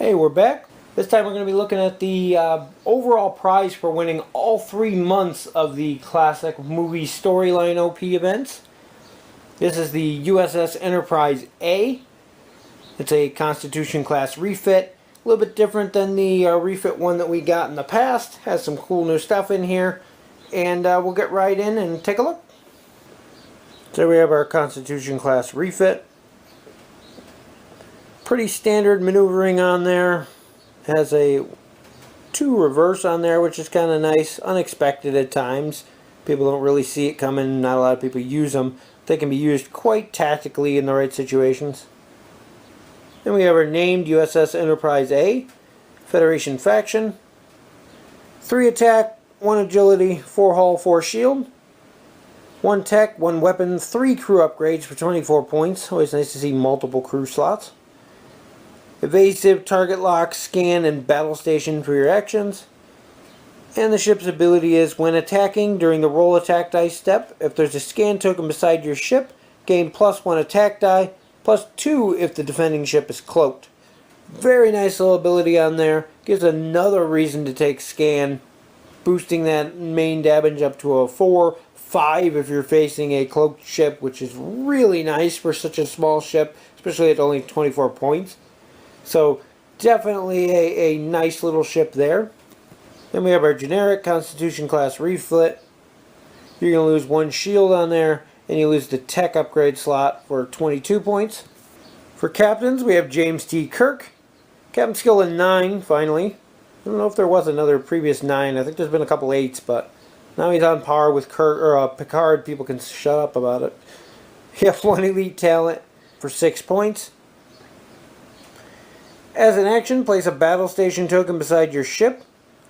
Hey, we're back. This time we're going to be looking at the overall prize for winning all 3 months of the classic movie storyline OP events. This is the USS Enterprise A. It's a Constitution class refit. A little bit different than the refit one that we got in the past. Has some cool new stuff in here. And we'll get right in and take a look. So we have our Constitution class refit. Pretty standard maneuvering on there. Has a 2 reverse on there, which is kind of nice. Unexpected at times. People don't really see it coming. Not a lot of people use them. They can be used quite tactically in the right situations. Then we have our named USS Enterprise A. Federation faction. 3 attack, 1 agility, 4 hull, 4 shield. 1 tech, 1 weapon, 3 crew upgrades for 24 points. Always nice to see multiple crew slots. Evasive, target lock, scan, and battle station for your actions. And the ship's ability is when attacking during the roll attack dice step, if there's a scan token beside your ship, gain +1 attack die, +2 if the defending ship is cloaked. Very nice little ability on there. Gives another reason to take scan, boosting that main damage up to a 4, 5 if you're facing a cloaked ship, which is really nice for such a small ship, especially at only 24 points. So definitely a nice little ship there. Then we have our generic Constitution class refit. You're going to lose 1 shield on there, and you lose the tech upgrade slot for 22 points. For captains, we have James T. Kirk. Captain skill in 9, finally. I don't know if there was another previous 9. I think there's been a couple 8s, but now he's on par with Kirk or Picard. People can shut up about it. You have 1 elite talent for 6 points. As an action, place a battle station token beside your ship.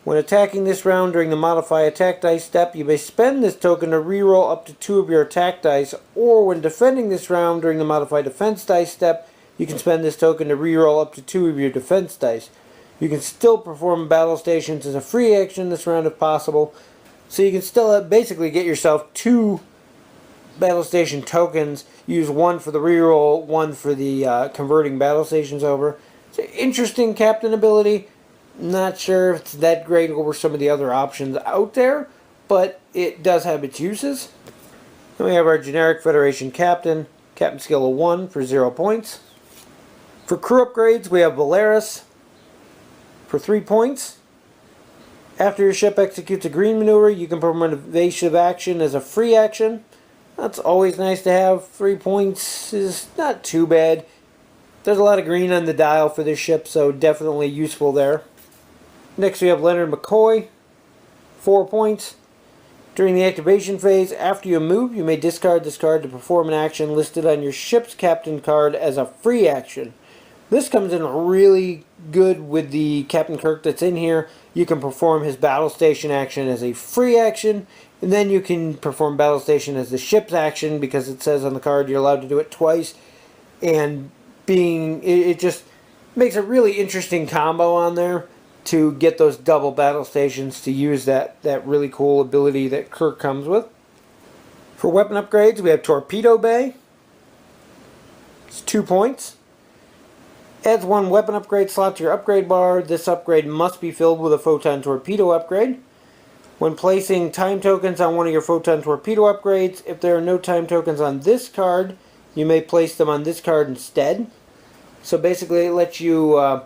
When attacking this round during the modify attack dice step, you may spend this token to reroll up to 2 of your attack dice, or when defending this round during the modify defense dice step, you can spend this token to reroll up to 2 of your defense dice. You can still perform battle stations as a free action this round if possible, so you can still basically get yourself 2 battle station tokens. Use 1 for the reroll, 1 for the converting battle stations over. It's an interesting captain ability. Not sure if it's that great over some of the other options out there, but it does have its uses. Then we have our generic Federation captain. Captain skill of 1 for 0 points. For crew upgrades, we have Valeris for 3 points. After your ship executes a green maneuver, you can perform an evasive action as a free action. That's always nice to have. 3 points is not too bad. There's a lot of green on the dial for this ship, so definitely useful there. Next we have Leonard Mccoy, 4 points. During the activation phase, after you move, you may discard this card to perform an action listed on your ship's captain card as a free action. This comes in really good with the Captain Kirk that's in here. You can perform his battle station action as a free action, and then you can perform battle station as the ship's action because it says on the card you're allowed to do it twice. And it just makes a really interesting combo on there to get those double battle stations to use that really cool ability that Kirk comes with. For weapon upgrades, we have Torpedo Bay. It's 2 points. Adds 1 weapon upgrade slot to your upgrade bar. This upgrade must be filled with a photon torpedo upgrade. When placing time tokens on one of your photon torpedo upgrades, if there are no time tokens on this card, you may place them on this card instead. So basically it lets you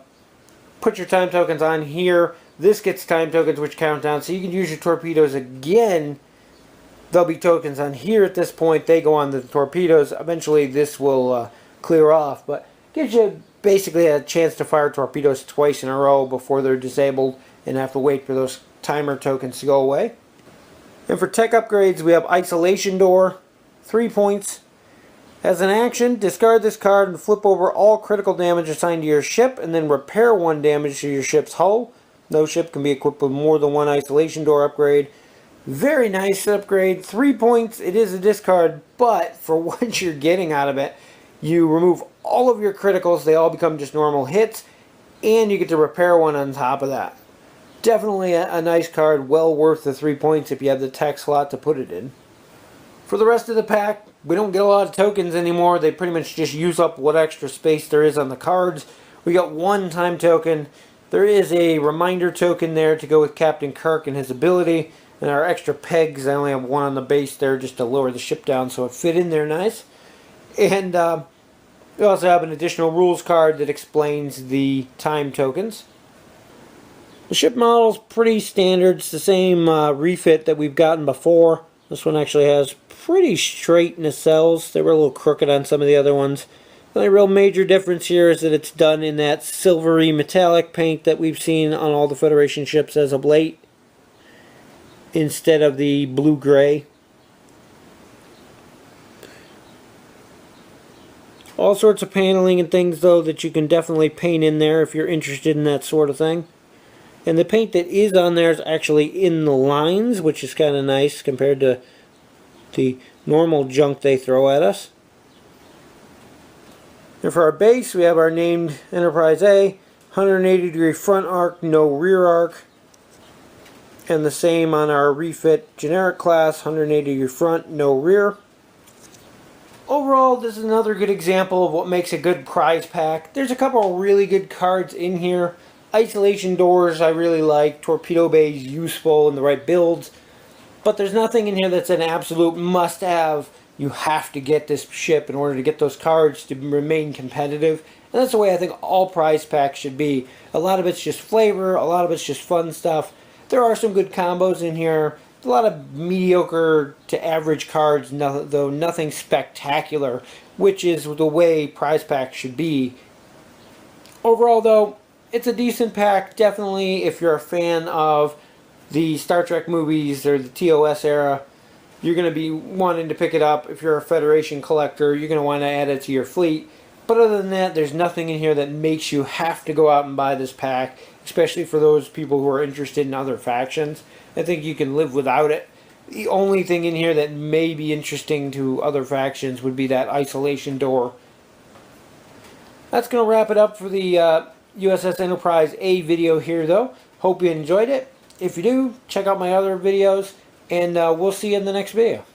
put your time tokens on here. This gets time tokens which count down. So you can use your torpedoes again. There'll be tokens on here at this point. They go on the torpedoes. Eventually this will clear off. But gives you basically a chance to fire torpedoes twice in a row before they're disabled and have to wait for those timer tokens to go away. And for tech upgrades, we have Isolation Door, 3 points. As an action, discard this card and flip over all critical damage assigned to your ship and then repair 1 damage to your ship's hull. No ship can be equipped with more than 1 Isolation Door upgrade. Very nice upgrade. 3 points. It is a discard, but for what you're getting out of it, you remove all of your criticals. They all become just normal hits, and you get to repair 1 on top of that. Definitely a nice card. Well worth the 3 points if you have the tech slot to put it in. For the rest of the pack, we don't get a lot of tokens anymore. They pretty much just use up what extra space there is on the cards. We got one time token. There is a reminder token there to go with Captain Kirk and his ability. And our extra pegs, I only have one on the base there just to lower the ship down so it fit in there nice. And we also have an additional rules card that explains the time tokens. The ship model is pretty standard. It's the same refit that we've gotten before. This one actually has pretty straight nacelles. They were a little crooked on some of the other ones. The only real major difference here is that it's done in that silvery metallic paint that we've seen on all the Federation ships as of late, instead of the blue-gray. All sorts of paneling and things, though, that you can definitely paint in there if you're interested in that sort of thing. And the paint that is on there is actually in the lines, which is kind of nice compared to the normal junk they throw at us. And for our base, we have our named Enterprise A, 180-degree front arc, no rear arc. And the same on our refit generic class, 180-degree front, no rear. Overall, this is another good example of what makes a good prize pack. There's a couple of really good cards in here. Isolation doors I really like. Torpedo bays useful in the right builds. But there's nothing in here that's an absolute must-have. You have to get this ship in order to get those cards to remain competitive. And that's the way I think all prize packs should be. A lot of it's just flavor. A lot of it's just fun stuff. There are some good combos in here. A lot of mediocre to average cards, though nothing spectacular, which is the way prize packs should be. Overall, though, it's a decent pack. Definitely, if you're a fan of the Star Trek movies or the TOS era, you're going to be wanting to pick it up. If you're a Federation collector, you're going to want to add it to your fleet. But other than that, there's nothing in here that makes you have to go out and buy this pack, especially for those people who are interested in other factions. I think you can live without it. The only thing in here that may be interesting to other factions would be that isolation door. That's going to wrap it up for the USS Enterprise A video here, though. Hope you enjoyed it. If you do, check out my other videos, and we'll see you in the next video.